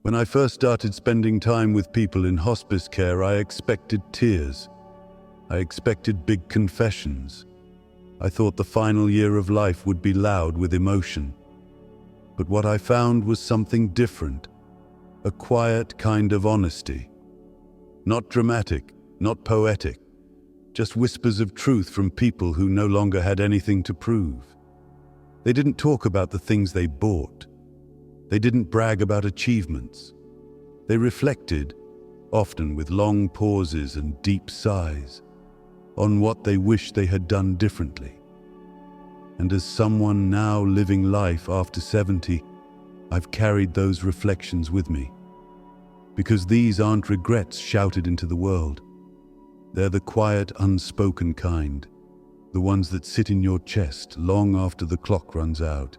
When I first started spending time with people in hospice care, I expected tears. I expected big confessions. I thought the final year of life would be loud with emotion. But what I found was something different, a quiet kind of honesty. Not dramatic, not poetic, just whispers of truth from people who no longer had anything to prove. They didn't talk about the things they bought. They didn't brag about achievements. They reflected, often with long pauses and deep sighs, on what they wished they had done differently. And as someone now living life after 70, I've carried those reflections with me. Because these aren't regrets shouted into the world. They're the quiet, unspoken kind, the ones that sit in your chest long after the clock runs out.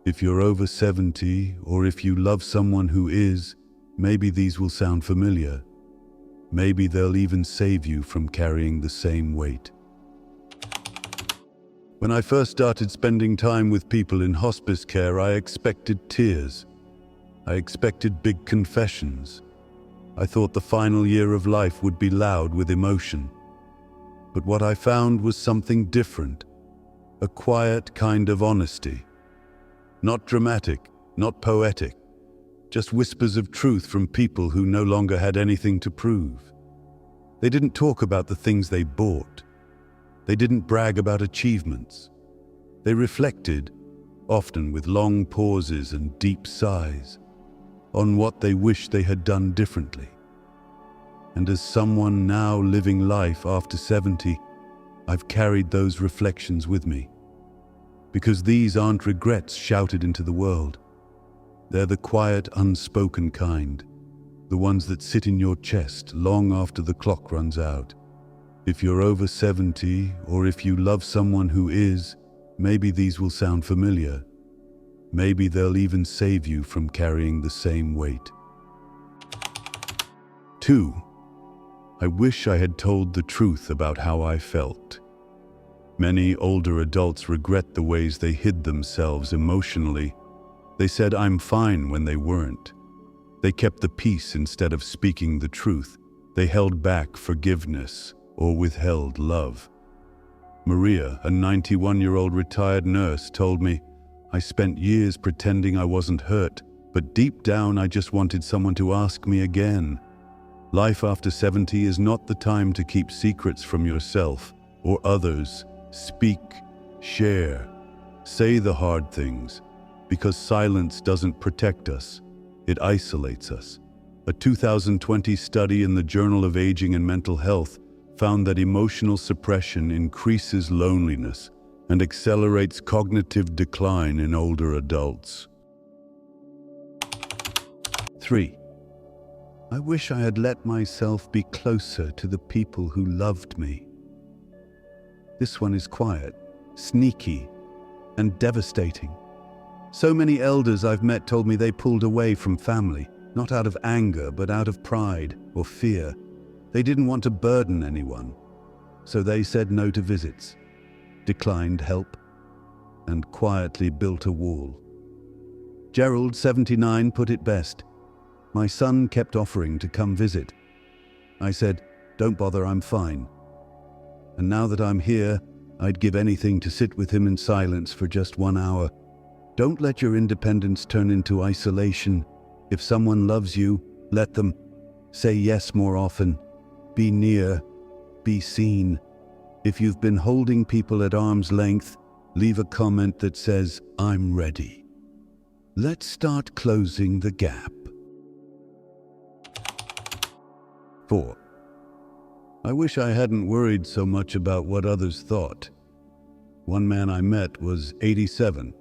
If you're over 70, or if you love someone who is, maybe these will sound familiar. Maybe they'll even save you from carrying the same weight. When I first started spending time with people in hospice care, I expected tears. I expected big confessions. I thought the final year of life would be loud with emotion. But what I found was something different, a quiet kind of honesty. Not dramatic, not poetic, just whispers of truth from people who no longer had anything to prove. They didn't talk about the things they bought. They didn't brag about achievements. They reflected, often with long pauses and deep sighs, on what they wished they had done differently. And as someone now living life after 70, I've carried those reflections with me. Because these aren't regrets shouted into the world. They're the quiet, unspoken kind, the ones that sit in your chest long after the clock runs out. If you're over 70, or if you love someone who is, maybe these will sound familiar. Maybe they'll even save you from carrying the same weight. 2. I wish I had told the truth about how I felt. Many older adults regret the ways they hid themselves emotionally. They said I'm fine when they weren't. They kept the peace instead of speaking the truth. They held back forgiveness or withheld love. Maria, a 91-year-old retired nurse, told me, "I spent years pretending I wasn't hurt, but deep down I just wanted someone to ask me again." Life after 70 is not the time to keep secrets from yourself or others. Speak, share, say the hard things, because silence doesn't protect us, it isolates us. A 2020 study in the Journal of Aging and Mental Health found that emotional suppression increases loneliness and accelerates cognitive decline in older adults. 3. I wish I had let myself be closer to the people who loved me. This one is quiet, sneaky, and devastating. So many elders I've met told me they pulled away from family, not out of anger, but out of pride or fear. They didn't want to burden anyone, so they said no to visits, declined help, and quietly built a wall. Gerald, 79, put it best. My son kept offering to come visit. I said, "Don't bother, I'm fine." And now that I'm here, I'd give anything to sit with him in silence for just 1 hour. Don't let your independence turn into isolation. If someone loves you, let them. Say yes more often. Be near. Be seen. If you've been holding people at arm's length, leave a comment that says, "I'm ready." Let's start closing the gap. 4. I wish I hadn't worried so much about what others thought. One man I met was 87.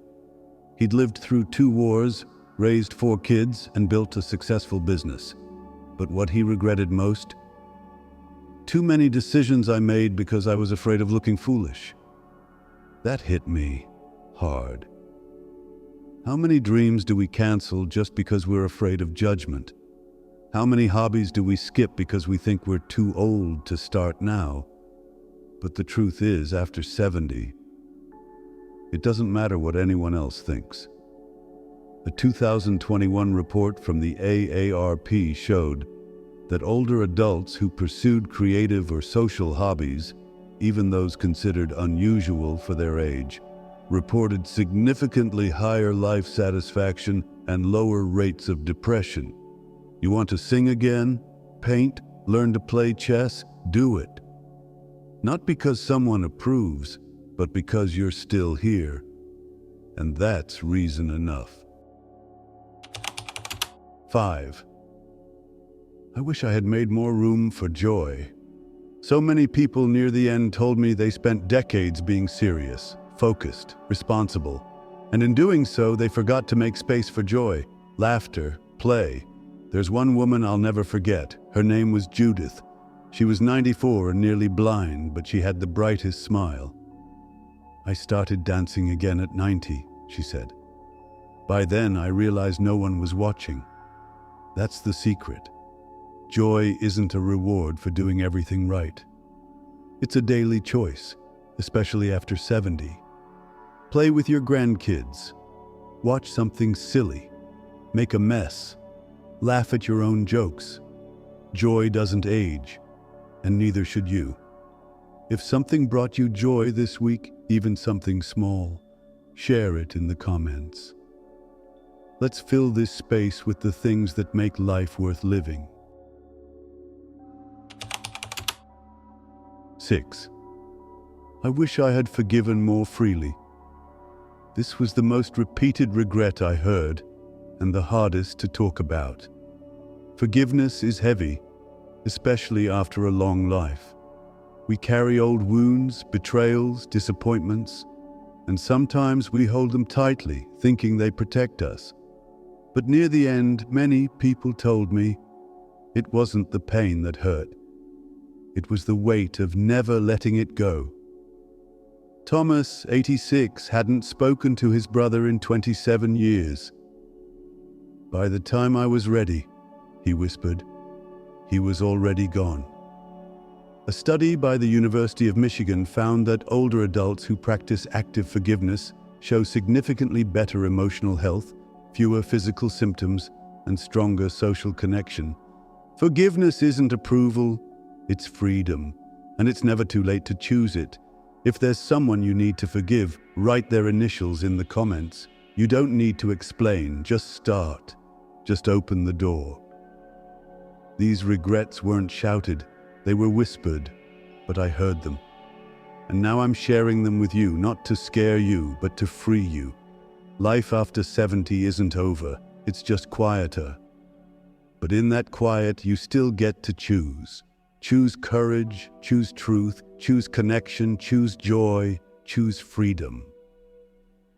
He'd lived through 2 wars, raised 4 kids, and built a successful business. But what he regretted most? Too many decisions I made because I was afraid of looking foolish. That hit me hard. How many dreams do we cancel just because we're afraid of judgment? How many hobbies do we skip because we think we're too old to start now? But the truth is, after 70, it doesn't matter what anyone else thinks. A 2021 report from the AARP showed that older adults who pursued creative or social hobbies, even those considered unusual for their age, reported significantly higher life satisfaction and lower rates of depression. You want to sing again? Paint? Learn to play chess? Do it. Not because someone approves, but because you're still here. And that's reason enough. 5. I wish I had made more room for joy. So many people near the end told me they spent decades being serious, focused, responsible, and in doing so, they forgot to make space for joy, laughter, play. There's one woman I'll never forget. Her name was Judith. She was 94 and nearly blind, but she had the brightest smile. I started dancing again at 90, she said. By then, I realized no one was watching. That's the secret. Joy isn't a reward for doing everything right. It's a daily choice, especially after 70. Play with your grandkids. Watch something silly. Make a mess. Laugh at your own jokes. Joy doesn't age, and neither should you. If something brought you joy this week, even something small, share it in the comments. Let's fill this space with the things that make life worth living. 6. I wish I had forgiven more freely. This was the most repeated regret I heard, and the hardest to talk about. Forgiveness is heavy, especially after a long life. We carry old wounds, betrayals, disappointments, and sometimes we hold them tightly, thinking they protect us. But near the end, many people told me it wasn't the pain that hurt. It was the weight of never letting it go. Thomas, 86, hadn't spoken to his brother in 27 years. By the time I was ready, he whispered, he was already gone. A study by the University of Michigan found that older adults who practice active forgiveness show significantly better emotional health, fewer physical symptoms, and stronger social connection. Forgiveness isn't approval, it's freedom, and it's never too late to choose it. If there's someone you need to forgive, write their initials in the comments. You don't need to explain, just start. Just open the door. These regrets weren't shouted, they were whispered, but I heard them. And now I'm sharing them with you, not to scare you, but to free you. Life after 70 isn't over, it's just quieter. But in that quiet, you still get to choose. Choose courage, choose truth, choose connection, choose joy, choose freedom.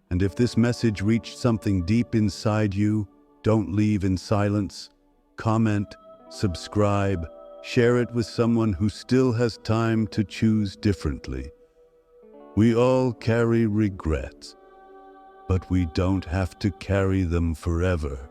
And if this message reached something deep inside you, don't leave in silence. Comment, subscribe, share it with someone who still has time to choose differently. We all carry regrets, but we don't have to carry them forever.